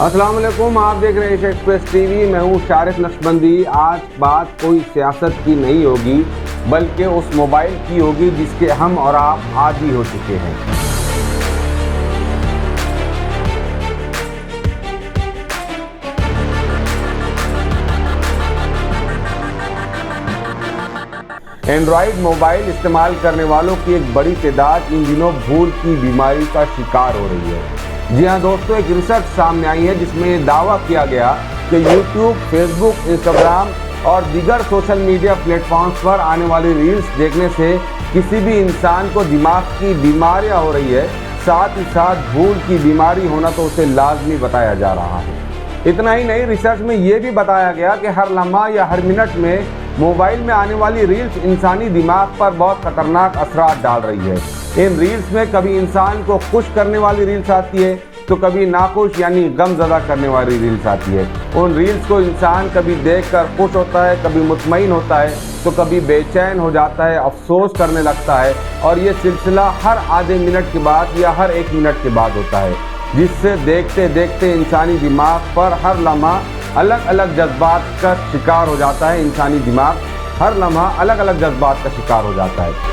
अस्सलाम वालेकुम, आप देख रहे हैं एशिया एक्सप्रेस टीवी। मैं हूं शारिफ नक्शबंदी। आज बात कोई सियासत की नहीं होगी, बल्कि उस मोबाइल की होगी जिसके हम और आप आदी हो चुके हैं। एंड्रॉयड मोबाइल इस्तेमाल करने वालों की एक बड़ी तादाद इन दिनों भूल की बीमारी का शिकार हो रही है। जी हाँ दोस्तों, एक रिसर्च सामने आई है जिसमें दावा किया गया कि यूट्यूब, फेसबुक, इंस्टाग्राम और दीगर सोशल मीडिया प्लेटफॉर्म्स पर आने वाली रील्स देखने से किसी भी इंसान को दिमाग की बीमारियां हो रही है। साथ ही साथ भूल की बीमारी होना तो उसे लाजमी बताया जा रहा है। इतना ही नहीं, रिसर्च में ये भी बताया गया कि हर लम्हा या हर मिनट में मोबाइल में आने वाली रील्स इंसानी दिमाग पर बहुत खतरनाक असरात डाल रही है। इन रील्स में कभी इंसान को खुश करने वाली रील्स आती है तो कभी नाखुश यानी गमज़दा करने वाली रील्स आती है। उन रील्स को इंसान कभी देखकर खुश होता है, कभी मुतमईन होता है, तो कभी बेचैन हो जाता है, अफसोस करने लगता है। और ये सिलसिला हर आधे मिनट के बाद या हर एक मिनट के बाद होता है, जिससे देखते देखते इंसानी दिमाग पर हर लम्हा अलग अलग जज्बात का शिकार हो जाता है। इंसानी दिमाग हर लम्हा अलग अलग जज्बात का शिकार हो जाता है।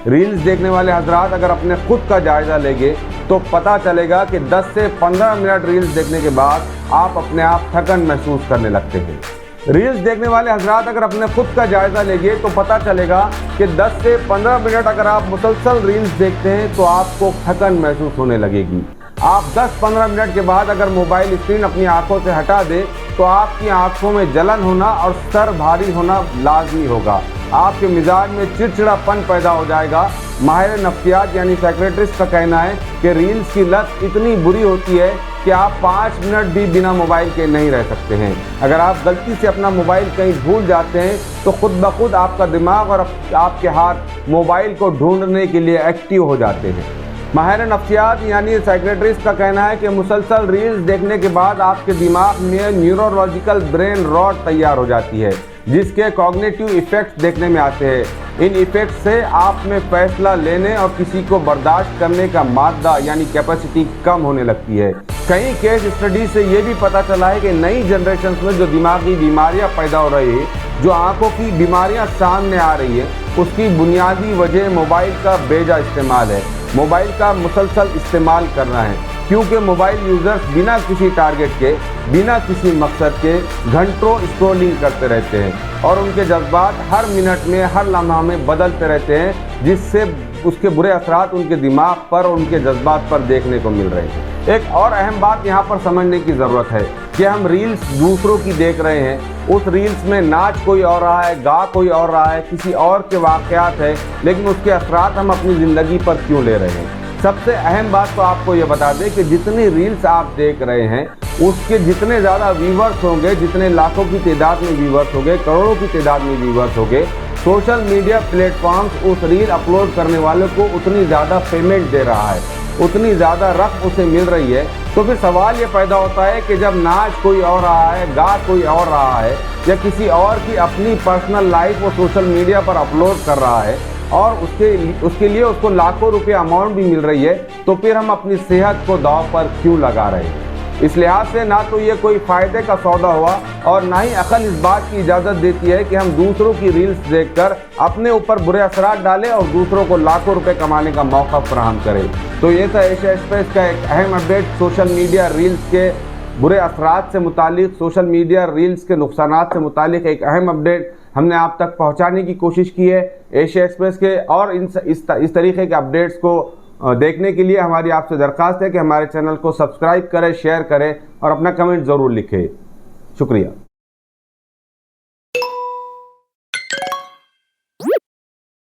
रील्स देखने वाले हजरात अगर अपने खुद का जायजा लेंगे तो पता चलेगा कि 10 से 15 मिनट रील्स देखने के बाद आप अपने आप थकन महसूस करने लगते हैं। रील्स देखने वाले हजरात अगर अपने खुद का जायजा लेंगे तो पता चलेगा कि 10 से 15 मिनट अगर आप मुसलसल रील्स देखते हैं तो आपको थकन महसूस होने लगेगी। आप 10-15 मिनट के बाद अगर मोबाइल स्क्रीन अपनी आंखों से हटा दे तो आपकी आंखों में जलन होना और सर भारी होना लाजमी होगा। आपके मिजाज में चिड़चिड़ापन पैदा हो जाएगा। माहिर नफ्सियात यानी साइकियाट्रिस्ट का कहना है कि रील्स की लत इतनी बुरी होती है कि आप 5 मिनट भी बिना मोबाइल के नहीं रह सकते हैं। अगर आप गलती से अपना मोबाइल कहीं भूल जाते हैं तो खुद ब खुद आपका दिमाग और आपके हाथ मोबाइल को ढूंढने के लिए एक्टिव हो जाते हैं। माहिर नफ्सियात यानी साइकियाट्रिस्ट का कहना है कि मुसलसल रील्स देखने के बाद आपके दिमाग में न्यूरोलॉजिकल ब्रेन रॉट तैयार हो जाती है, जिसके कॉग्निटिव इफेक्ट्स देखने में आते हैं। इन इफेक्ट्स से आप में फैसला लेने और किसी को बर्दाश्त करने का मादा यानी कैपेसिटी कम होने लगती है। कई केस स्टडी से ये भी पता चला है कि नई जनरेशन में जो दिमागी बीमारियां पैदा हो रही है, जो आंखों की बीमारियां सामने आ रही है, उसकी बुनियादी वजह मोबाइल का बेजा इस्तेमाल है, मोबाइल का मुसलसल इस्तेमाल करना है। क्योंकि मोबाइल यूज़र्स बिना किसी टारगेट के, बिना किसी मकसद के घंटों स्क्रॉलिंग करते रहते हैं और उनके जज्बात हर मिनट में, हर लम्हा में बदलते रहते हैं, जिससे उसके बुरे असरात उनके दिमाग पर और उनके जज्बात पर देखने को मिल रहे हैं। एक और अहम बात यहाँ पर समझने की ज़रूरत है कि हम रील्स दूसरों की देख रहे हैं। उस रील्स में नाच कोई और रहा है, गा कोई और रहा है, किसी और के वाक़यात है, लेकिन उसके असरात हम अपनी ज़िंदगी पर क्यों ले रहे हैं। सबसे अहम बात तो आपको ये बता दें कि जितनी रील्स आप देख रहे हैं उसके जितने ज़्यादा व्यूवर्स होंगे, जितने लाखों की तादाद में व्यूवर्स होंगे, करोड़ों की तादाद में व्यूवर्स होंगे, सोशल मीडिया प्लेटफॉर्म्स उस रील अपलोड करने वाले को उतनी ज़्यादा पेमेंट दे रहा है, उतनी ज़्यादा रकम उसे मिल रही है। तो फिर सवाल ये पैदा होता है कि जब नाच कोई और रहा है, गा कोई और रहा है, या किसी और की अपनी पर्सनल लाइफ वो सोशल मीडिया पर अपलोड कर रहा है और उसके लिए उसको लाखों रुपए अमाउंट भी मिल रही है, तो फिर हम अपनी सेहत को दांव पर क्यों लगा रहे हैं। इस लिहाज से ना तो ये कोई फ़ायदे का सौदा हुआ और ना ही अकल इस बात की इजाज़त देती है कि हम दूसरों की रील्स देखकर अपने ऊपर बुरे असरात डालें और दूसरों को लाखों रुपए कमाने का मौका फराहम करें। तो ये था एशिया एक्सप्रेस का एक अहम अपडेट सोशल मीडिया रील्स के बुरे असरात से मुतालिक, सोशल मीडिया रील्स के नुकसानात से मुतालिक एक अहम अपडेट हमने आप तक पहुँचाने की कोशिश की है। एशिया एक्सप्रेस के और इस तरीके के अपडेट्स को देखने के लिए हमारी आपसे दरख्वास्त है कि हमारे चैनल को सब्सक्राइब करें, शेयर करें और अपना कमेंट ज़रूर लिखें। शुक्रिया।